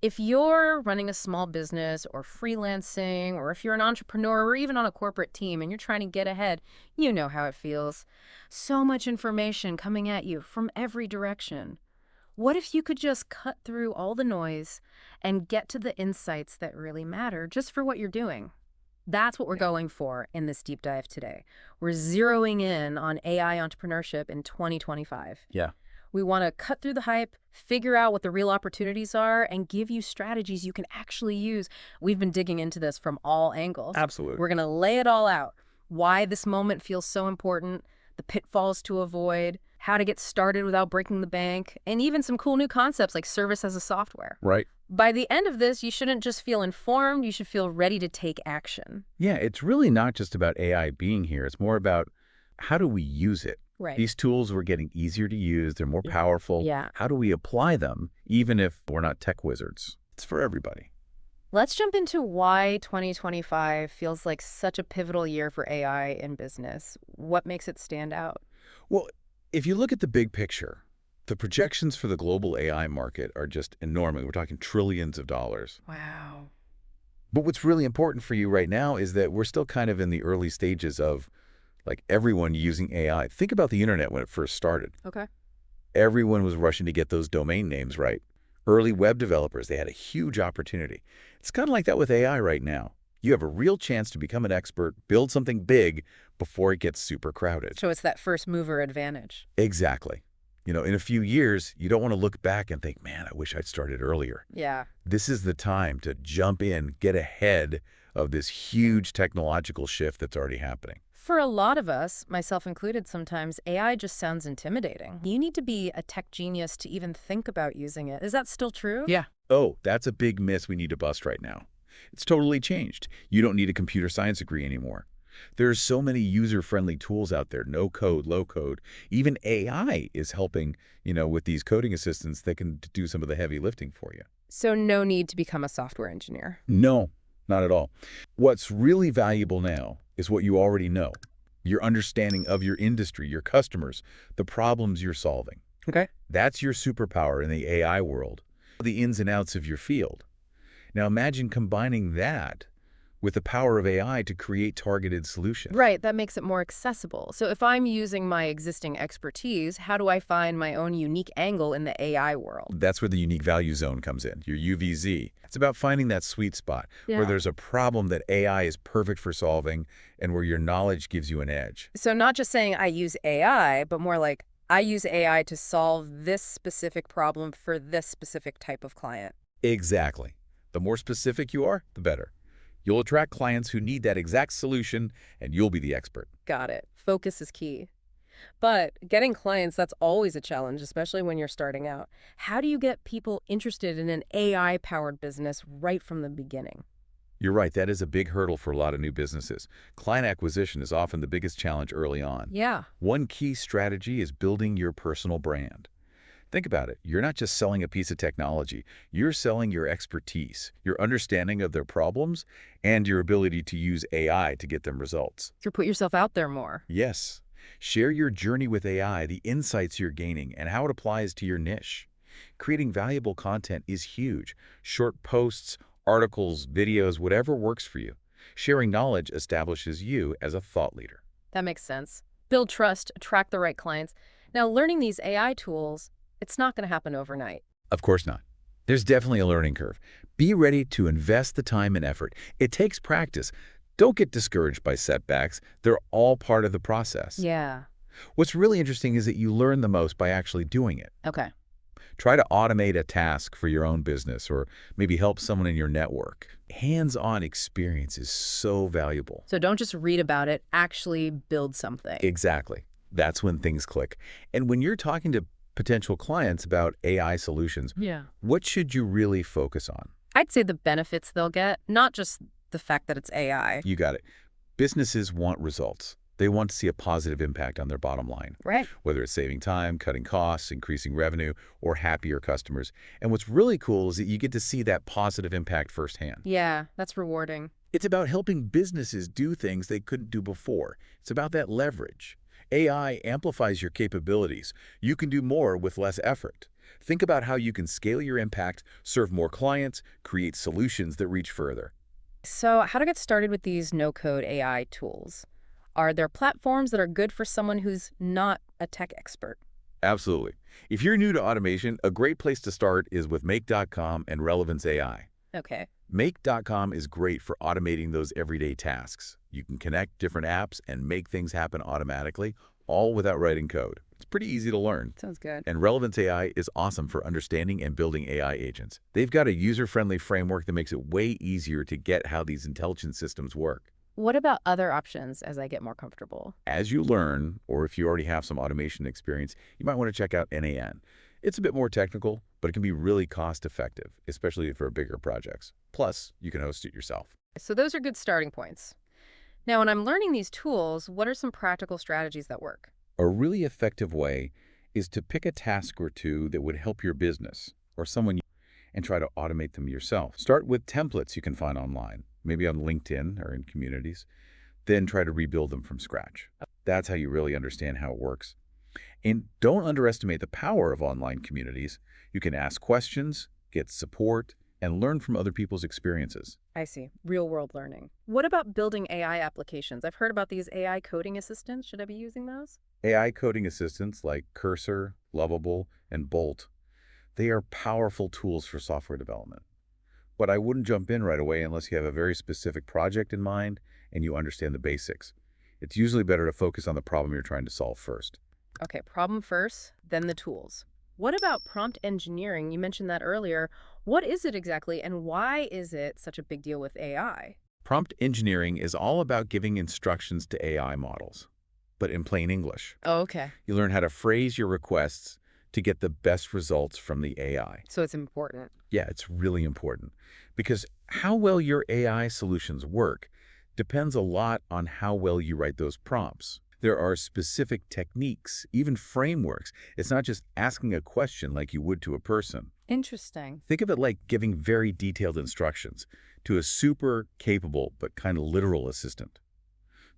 If you're running a small business or freelancing, or if you're an entrepreneur or even on a corporate team and you're trying to get ahead, you know how it feels. So much information coming at you from every direction. What if you could just cut through all the noise and get to the insights that really matter just for what you're doing? That's what we're going for in this deep dive today. We're zeroing in on AI entrepreneurship in 2025. Yeah, We want to cut through the hype, figure out what the real opportunities are, and give you strategies you can actually use. We've been digging into this from all angles. absolutely. We're going to lay it all out. Why this moment feels so important, the pitfalls to avoid, how to get started without breaking the bank, and even some cool new concepts like service as a software. Right. By the end of this, you shouldn't just feel informed, you should feel ready to take action. Yeah, it's really not just about AI being here. It's more about how do we use it? Right. These tools were getting easier to use. They're more powerful. Yeah. How do we apply them, even if we're not tech wizards? It's for everybody. Let's jump into why 2025 feels like such a pivotal year for AI in business. What makes it stand out? Well, if you look at the big picture, the projections for the global AI market are just enormous. We're talking trillions of dollars. Wow. But what's really important for you right now is that we're still kind of in the early stages of like everyone using AI. Think about the internet when it first started. Okay. Everyone was rushing to get those domain names right. Early web developers, they had a huge opportunity. It's kind of like that with AI right now. You have a real chance to become an expert, build something big before it gets super crowded. So it's that first mover advantage. Exactly. In a few years, you don't want to look back and think, man, I wish I'd started earlier. Yeah. This is the time to jump in, get ahead of this huge technological shift that's already happening. For a lot of us, myself included sometimes, AI just sounds intimidating. You need to be a tech genius to even think about using it. Is that still true? Yeah. Oh, that's a big myth we need to bust right now. It's totally changed. You don't need a computer science degree anymore. There's so many user-friendly tools out there, no code, low code. Even AI is helping, with these coding assistants that can do some of the heavy lifting for you. So no need to become a software engineer. No, not at all. What's really valuable now is what you already know. Your understanding of your industry, your customers, the problems you're solving. Okay. That's your superpower in the AI world, the ins and outs of your field. Now imagine combining that with the power of AI to create targeted solutions. Right, that makes it more accessible. So if I'm using my existing expertise, how do I find my own unique angle in the AI world? That's where the unique value zone comes in, your UVZ. It's about finding that sweet spot where there's a problem that AI is perfect for solving and where your knowledge gives you an edge. So not just saying I use AI, but more like I use AI to solve this specific problem for this specific type of client. Exactly. The more specific you are, the better. You'll attract clients who need that exact solution, and you'll be the expert. Got it. Focus is key. But getting clients, that's always a challenge, especially when you're starting out. How do you get people interested in an AI-powered business right from the beginning? You're right, that is a big hurdle for a lot of new businesses. Client acquisition is often the biggest challenge early on. Yeah. One key strategy is building your personal brand. Think about it. You're not just selling a piece of technology. You're selling your expertise, your understanding of their problems, and your ability to use AI to get them results. You put yourself out there more. Yes. Share your journey with AI, the insights you're gaining, and how it applies to your niche. Creating valuable content is huge. Short posts, articles, videos, whatever works for you. Sharing knowledge establishes you as a thought leader. That makes sense. Build trust, attract the right clients. Now, learning these AI tools, it's not going to happen overnight. Of course not. There's definitely a learning curve. Be ready to invest the time and effort. It takes practice. Don't get discouraged by setbacks. They're all part of the process. Yeah. What's really interesting is that you learn the most by actually doing it. Okay. Try to automate a task for your own business or maybe help someone in your network. Hands-on experience is so valuable. So don't just read about it, actually build something. Exactly. That's when things click. And when you're talking to potential clients about AI solutions, what should you really focus on? I'd say the benefits they'll get, not just the fact that it's AI. You got it. Businesses want results. They want to see a positive impact on their bottom line, Right. whether it's saving time, cutting costs, increasing revenue, or happier customers. And what's really cool is that you get to see that positive impact firsthand. Yeah, that's rewarding. It's about helping businesses do things they couldn't do before. It's about that leverage. AI amplifies your capabilities. You can do more with less effort. Think about how you can scale your impact, serve more clients, create solutions that reach further. So, how to get started with these no-code AI tools? Are there platforms that are good for someone who's not a tech expert? Absolutely. If you're new to automation, a great place to start is with Make.com and Relevance AI. Okay. Make.com is great for automating those everyday tasks. You can connect different apps and make things happen automatically, all without writing code. It's pretty easy to learn. Sounds good. And Relevance AI is awesome for understanding and building AI agents. They've got a user-friendly framework that makes it way easier to get how these intelligent systems work. What about other options as I get more comfortable? As you learn, or if you already have some automation experience, you might want to check out NAN. It's a bit more technical, but it can be really cost-effective, especially for bigger projects. Plus, you can host it yourself. So, those are good starting points. Now, when I'm learning these tools, what are some practical strategies that work? A really effective way is to pick a task or two that would help your business or someone and try to automate them yourself. Start with templates you can find online, maybe on LinkedIn or in communities, then try to rebuild them from scratch. That's how you really understand how it works. And don't underestimate the power of online communities. You can ask questions, get support, and learn from other people's experiences. I see. Real world learning. What about building AI applications? I've heard about these AI coding assistants. Should I be using those? AI coding assistants like Cursor, Lovable, and Bolt, they are powerful tools for software development. But I wouldn't jump in right away unless you have a very specific project in mind and you understand the basics. It's usually better to focus on the problem you're trying to solve first. Okay, problem first, then the tools. What about prompt engineering? You mentioned that earlier. What is it exactly, and why is it such a big deal with AI? Prompt engineering is all about giving instructions to AI models, but in plain English. Oh, okay. You learn how to phrase your requests to get the best results from the AI. So it's important. Yeah, it's really important because how well your AI solutions work depends a lot on how well you write those prompts. There are specific techniques, even frameworks. It's not just asking a question like you would to a person. Interesting. Think of it like giving very detailed instructions to a super capable but kind of literal assistant.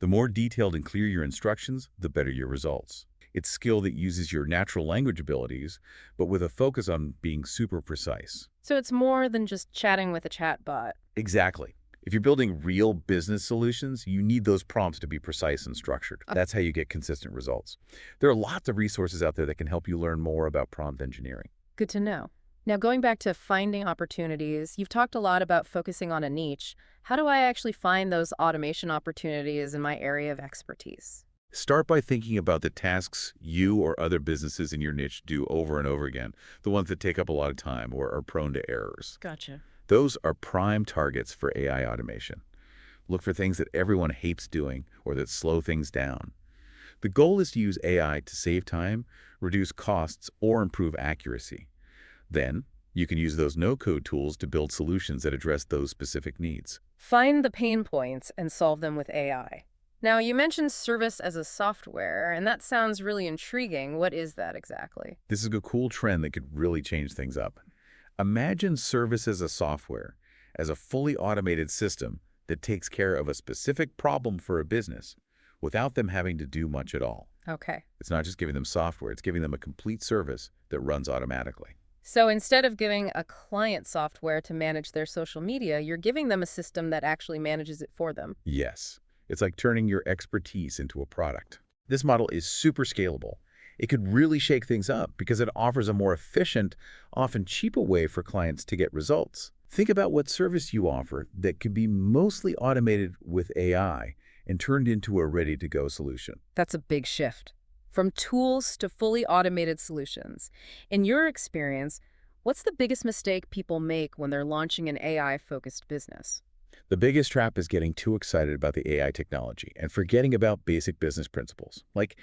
The more detailed and clear your instructions, the better your results. It's skill that uses your natural language abilities, but with a focus on being super precise. So it's more than just chatting with a chatbot. Exactly. If you're building real business solutions, you need those prompts to be precise and structured. That's how you get consistent results. There are lots of resources out there that can help you learn more about prompt engineering. Good to know. Now, going back to finding opportunities, you've talked a lot about focusing on a niche. How do I actually find those automation opportunities in my area of expertise? Start by thinking about the tasks you or other businesses in your niche do over and over again, the ones that take up a lot of time or are prone to errors. Gotcha. Those are prime targets for AI automation. Look for things that everyone hates doing or that slow things down. The goal is to use AI to save time, reduce costs, or improve accuracy. Then, you can use those no-code tools to build solutions that address those specific needs. Find the pain points and solve them with AI. Now, you mentioned service as a software, and that sounds really intriguing. What is that exactly? This is a cool trend that could really change things up. Imagine service as a software, as a fully automated system that takes care of a specific problem for a business without them having to do much at all. Okay. It's not just giving them software, it's giving them a complete service that runs automatically. So instead of giving a client software to manage their social media, you're giving them a system that actually manages it for them. Yes, it's like turning your expertise into a product. This model is super scalable. It could really shake things up because it offers a more efficient, often cheaper way for clients to get results. Think about what service you offer that could be mostly automated with AI and turned into a ready-to-go solution. That's a big shift. From tools to fully automated solutions. In your experience, what's the biggest mistake people make when they're launching an AI-focused business? The biggest trap is getting too excited about the AI technology and forgetting about basic business principles, like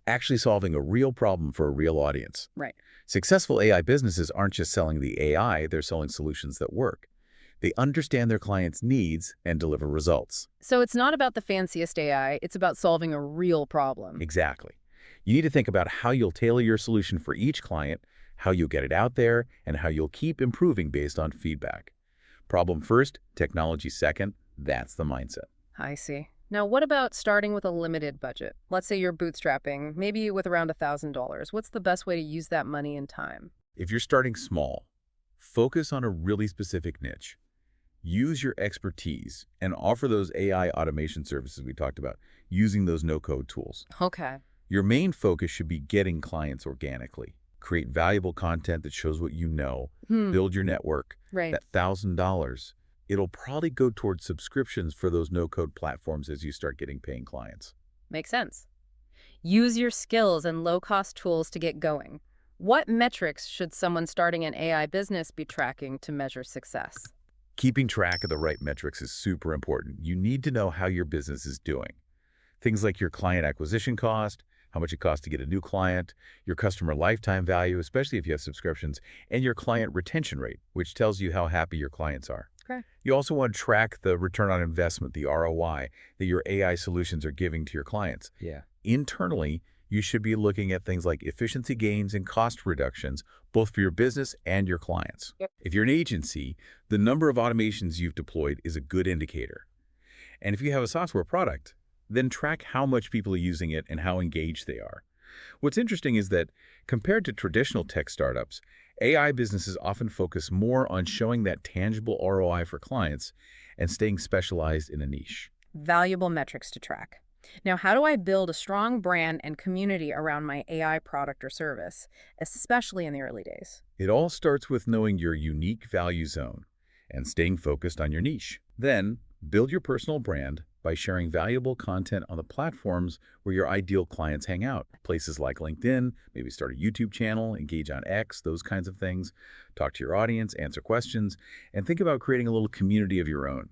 actually solving a real problem for a real audience. Right. Successful AI businesses aren't just selling the AI, they're selling solutions that work. They understand their clients' needs and deliver results. So it's not about the fanciest AI, it's about solving a real problem. Exactly. You need to think about how you'll tailor your solution for each client, how you'll get it out there, and how you'll keep improving based on feedback. Problem first, technology second, that's the mindset. I see. Now, what about starting with a limited budget? Let's say you're bootstrapping, maybe with around $1,000. What's the best way to use that money and time? If you're starting small, focus on a really specific niche. Use your expertise and offer those AI automation services we talked about using those no-code tools. Okay. Your main focus should be getting clients organically. Create valuable content that shows what you know, Hmm. build your network. Right. That $1,000, it'll probably go towards subscriptions for those no-code platforms as you start getting paying clients. Makes sense. Use your skills and low-cost tools to get going. What metrics should someone starting an AI business be tracking to measure success? Keeping track of the right metrics is super important. You need to know how your business is doing. Things like your client acquisition cost, how much it costs to get a new client, your customer lifetime value, especially if you have subscriptions, and your client retention rate, which tells you how happy your clients are. Okay. You also want to track the return on investment, the ROI, that your AI solutions are giving to your clients. Yeah. Internally, you should be looking at things like efficiency gains and cost reductions, both for your business and your clients. Yep. If you're an agency, the number of automations you've deployed is a good indicator. And if you have a software product, then track how much people are using it and how engaged they are. What's interesting is that compared to traditional tech startups, AI businesses often focus more on showing that tangible ROI for clients and staying specialized in a niche. Valuable metrics to track. Now, how do I build a strong brand and community around my AI product or service, especially in the early days? It all starts with knowing your unique value zone and staying focused on your niche. Then, build your personal brand by sharing valuable content on the platforms where your ideal clients hang out. Places like LinkedIn, maybe start a YouTube channel, engage on X, those kinds of things. Talk to your audience, answer questions, and think about creating a little community of your own.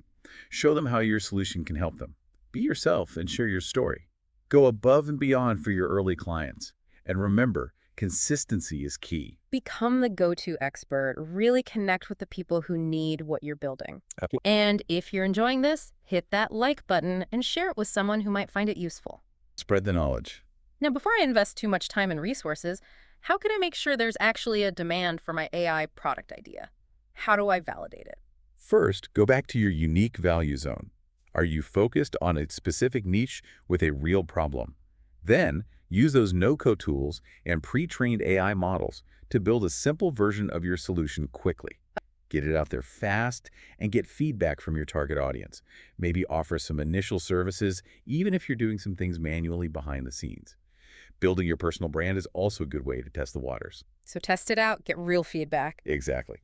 Show them how your solution can help them. Be yourself and share your story. Go above and beyond for your early clients. And remember, consistency is key. Become the go-to expert. Really connect with the people who need what you're building. And if you're enjoying this, hit that like button and share it with someone who might find it useful. Spread the knowledge. Now, before I invest too much time and resources, how can I make sure there's actually a demand for my AI product idea? How do I validate it? First, go back to your unique value zone. Are you focused on a specific niche with a real problem? Then, use those no-code tools and pre-trained AI models to build a simple version of your solution quickly. Get it out there fast and get feedback from your target audience. Maybe offer some initial services, even if you're doing some things manually behind the scenes. Building your personal brand is also a good way to test the waters. So test it out, get real feedback. Exactly.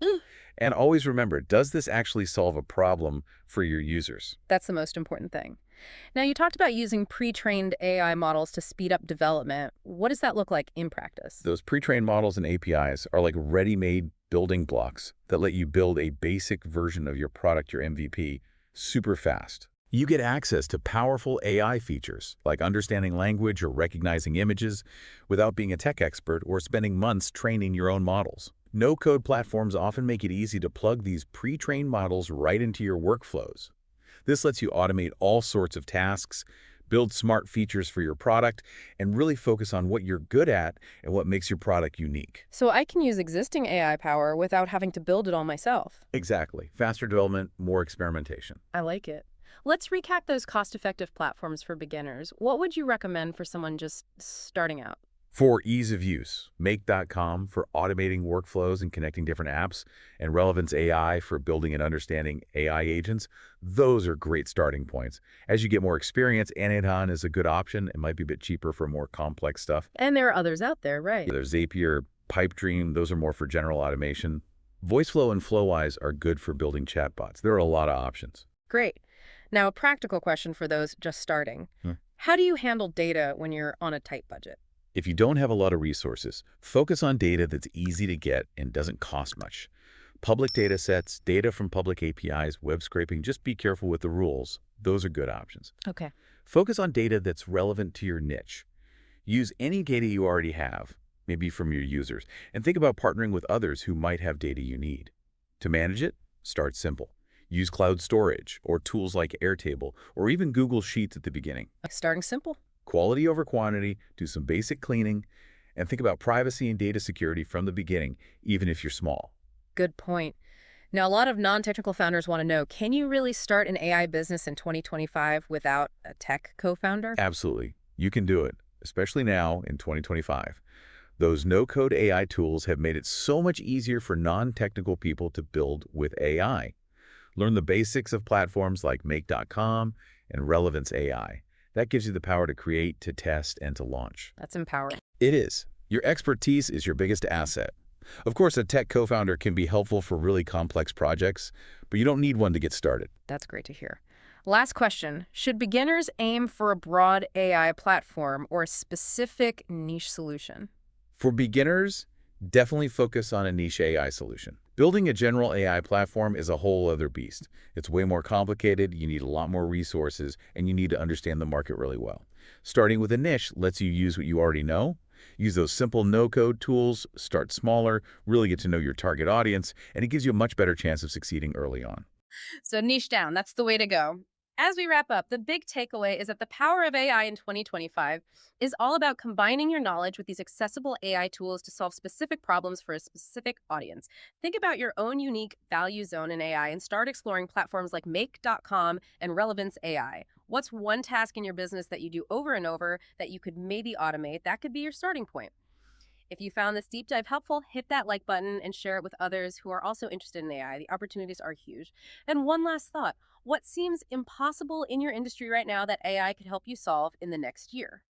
And always remember, does this actually solve a problem for your users? That's the most important thing. Now, you talked about using pre-trained AI models to speed up development. What does that look like in practice? Those pre-trained models and APIs are like ready-made building blocks that let you build a basic version of your product, your MVP, super fast. You get access to powerful AI features like understanding language or recognizing images without being a tech expert or spending months training your own models. No-code platforms often make it easy to plug these pre-trained models right into your workflows. This lets you automate all sorts of tasks, build smart features for your product, and really focus on what you're good at and what makes your product unique. So I can use existing AI power without having to build it all myself. Exactly. Faster development, more experimentation. I like it. Let's recap those cost-effective platforms for beginners. What would you recommend for someone just starting out? For ease of use, Make.com for automating workflows and connecting different apps, and Relevance AI for building and understanding AI agents. Those are great starting points. As you get more experience, Anidon is a good option. It might be a bit cheaper for more complex stuff. And there are others out there, right? There's Zapier, Pipedream. Those are more for general automation. VoiceFlow and Flowise are good for building chatbots. There are a lot of options. Great. Now, a practical question for those just starting. How do you handle data when you're on a tight budget? If you don't have a lot of resources, focus on data that's easy to get and doesn't cost much. Public data sets, data from public APIs, web scraping, just be careful with the rules. Those are good options. Okay. Focus on data that's relevant to your niche. Use any data you already have, maybe from your users, and think about partnering with others who might have data you need. To manage it, start simple. Use cloud storage or tools like Airtable or even Google Sheets at the beginning. Starting simple. Quality over quantity, do some basic cleaning, and think about privacy and data security from the beginning, even if you're small. Good point. Now, a lot of non-technical founders want to know, can you really start an AI business in 2025 without a tech co-founder? Absolutely. You can do it, especially now in 2025. Those no-code AI tools have made it so much easier for non-technical people to build with AI. Learn the basics of platforms like Make.com and Relevance AI. That gives you the power to create, to test, and to launch. That's empowering. It is. Your expertise is your biggest asset. Of course, a tech co-founder can be helpful for really complex projects, but you don't need one to get started. That's great to hear. Last question. Should beginners aim for a broad AI platform or a specific niche solution? For beginners, definitely focus on a niche AI solution. Building a general AI platform is a whole other beast. It's way more complicated, you need a lot more resources, and you need to understand the market really well. Starting with a niche lets you use what you already know, use those simple no-code tools, start smaller, really get to know your target audience, and it gives you a much better chance of succeeding early on. So niche down, that's the way to go. As we wrap up, the big takeaway is that the power of AI in 2025 is all about combining your knowledge with these accessible AI tools to solve specific problems for a specific audience. Think about your own unique value zone in AI and start exploring platforms like Make.com and Relevance AI. What's one task in your business that you do over and over that you could maybe automate? That could be your starting point. If you found this deep dive helpful, hit that like button and share it with others who are also interested in AI. The opportunities are huge. And one last thought, what seems impossible in your industry right now that AI could help you solve in the next year?